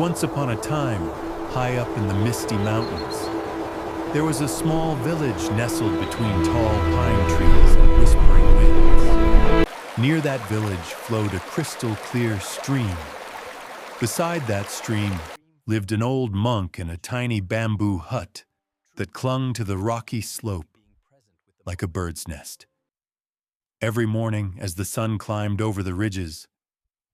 Once upon a time, high up in the misty mountains, there was a small village nestled between tall pine trees and whispering winds. Near that village flowed a crystal-clear stream. Beside that stream lived an old monk in a tiny bamboo hut that clung to the rocky slope like a bird's nest. Every morning, as the sun climbed over the ridges,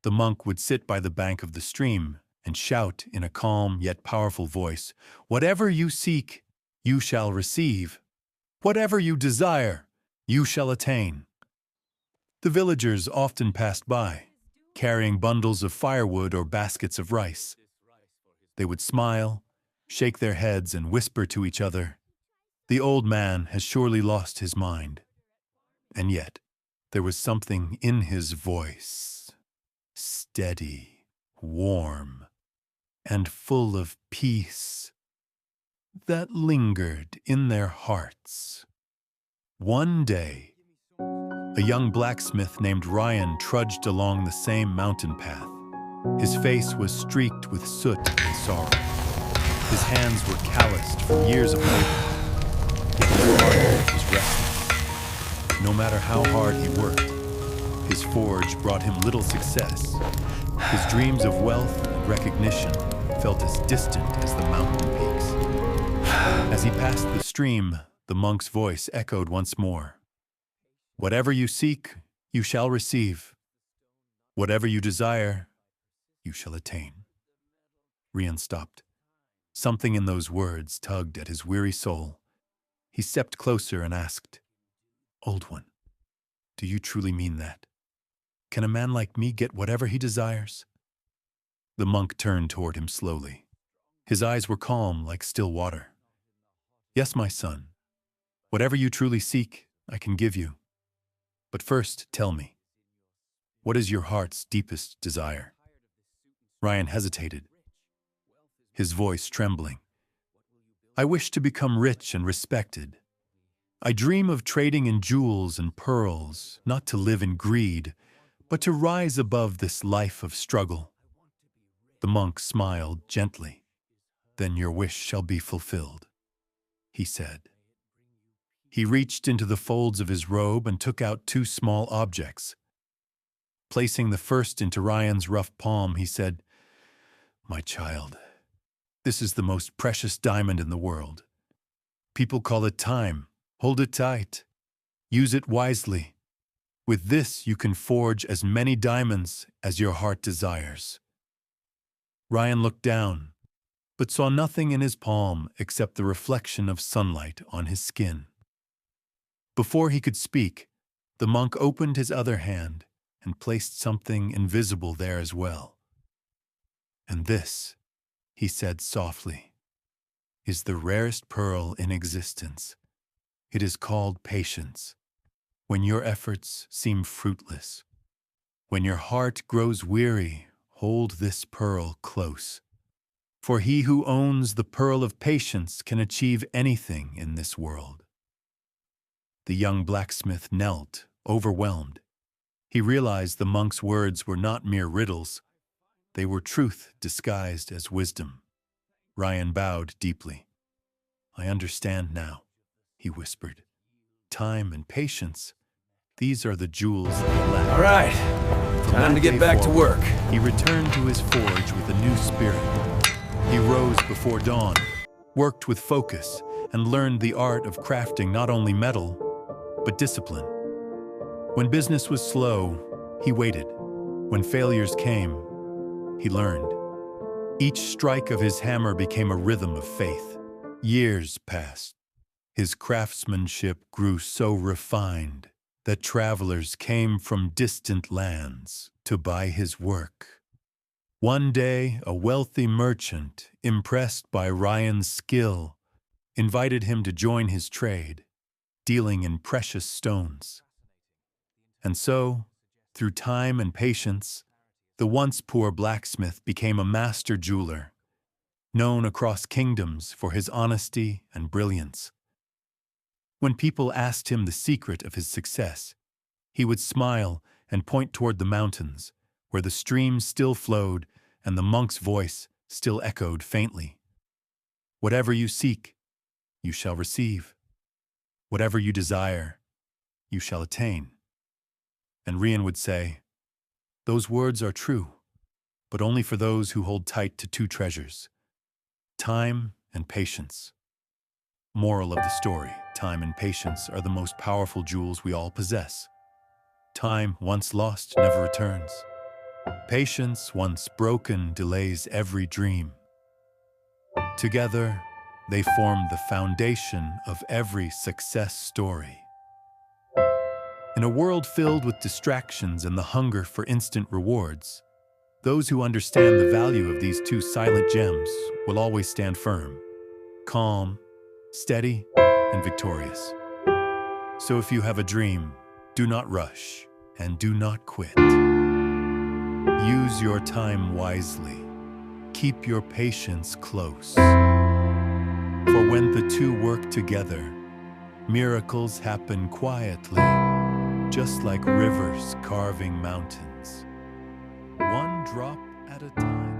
the monk would sit by the bank of the stream and shout in a calm yet powerful voice, "Whatever you seek, you shall receive. Whatever you desire, you shall attain." The villagers often passed by, carrying bundles of firewood or baskets of rice. They would smile, shake their heads, and whisper to each other, "The old man has surely lost his mind." And yet, there was something in his voice, steady, warm, and full of peace, that lingered in their hearts. One day, a young blacksmith named Rian trudged along the same mountain path. His face was streaked with soot and sorrow. His hands were calloused from years of labor, yet his heart was restless. No matter how hard he worked, his forge brought him little success. His dreams of wealth and recognition felt as distant as the mountain peaks. As he passed the stream, the monk's voice echoed once more. "Whatever you seek, you shall receive. Whatever you desire, you shall attain." Rian stopped. Something in those words tugged at his weary soul. He stepped closer and asked, "Old one, do you truly mean that? Can a man like me get whatever he desires?" The monk turned toward him slowly. His eyes were calm like still water. "Yes, my son. Whatever you truly seek, I can give you. But first, tell me, what is your heart's deepest desire?" Rian hesitated, his voice trembling. "I wish to become rich and respected. I dream of trading in jewels and pearls, not to live in greed, but to rise above this life of struggle." The monk smiled gently. "Then your wish shall be fulfilled," he said. He reached into the folds of his robe and took out two small objects. Placing the first into Ryan's rough palm, he said, "My child, this is the most precious diamond in the world. People call it time. Hold it tight. Use it wisely. With this, you can forge as many diamonds as your heart desires." Rian looked down, but saw nothing in his palm except the reflection of sunlight on his skin. Before he could speak, the monk opened his other hand and placed something invisible there as well. "And this," he said softly, "is the rarest pearl in existence. It is called patience. When your efforts seem fruitless, when your heart grows weary, hold this pearl close. For he who owns the pearl of patience can achieve anything in this world." The young blacksmith knelt, overwhelmed. He realized the monk's words were not mere riddles. They were truth disguised as wisdom. Rian bowed deeply. "I understand now," he whispered. "Time and patience, these are the jewels that lack." All right, time to get back to work. He returned to his forge with a new spirit. He rose before dawn, worked with focus, and learned the art of crafting not only metal, but discipline. When business was slow, he waited. When failures came, he learned. Each strike of his hammer became a rhythm of faith. Years passed. His craftsmanship grew so refined that travelers came from distant lands to buy his work. One day, a wealthy merchant, impressed by Rian's skill, invited him to join his trade, dealing in precious stones. And so, through time and patience, the once poor blacksmith became a master jeweler, known across kingdoms for his honesty and brilliance. When people asked him the secret of his success, he would smile and point toward the mountains, where the stream still flowed and the monk's voice still echoed faintly. Whatever you seek, you shall receive. Whatever you desire, you shall attain. And Rian would say, those words are true, but only for those who hold tight to two treasures, time and patience. Moral of the story, time and patience are the most powerful jewels we all possess. Time, once lost, never returns. Patience, once broken, delays every dream. Together, they form the foundation of every success story. In a world filled with distractions and the hunger for instant rewards, those who understand the value of these two silent gems will always stand firm, calm, steady, and victorious. So if you have a dream, do not rush and do not quit. Use your time wisely. Keep your patience close. For when the two work together, miracles happen quietly, just like rivers carving mountains, one drop at a time.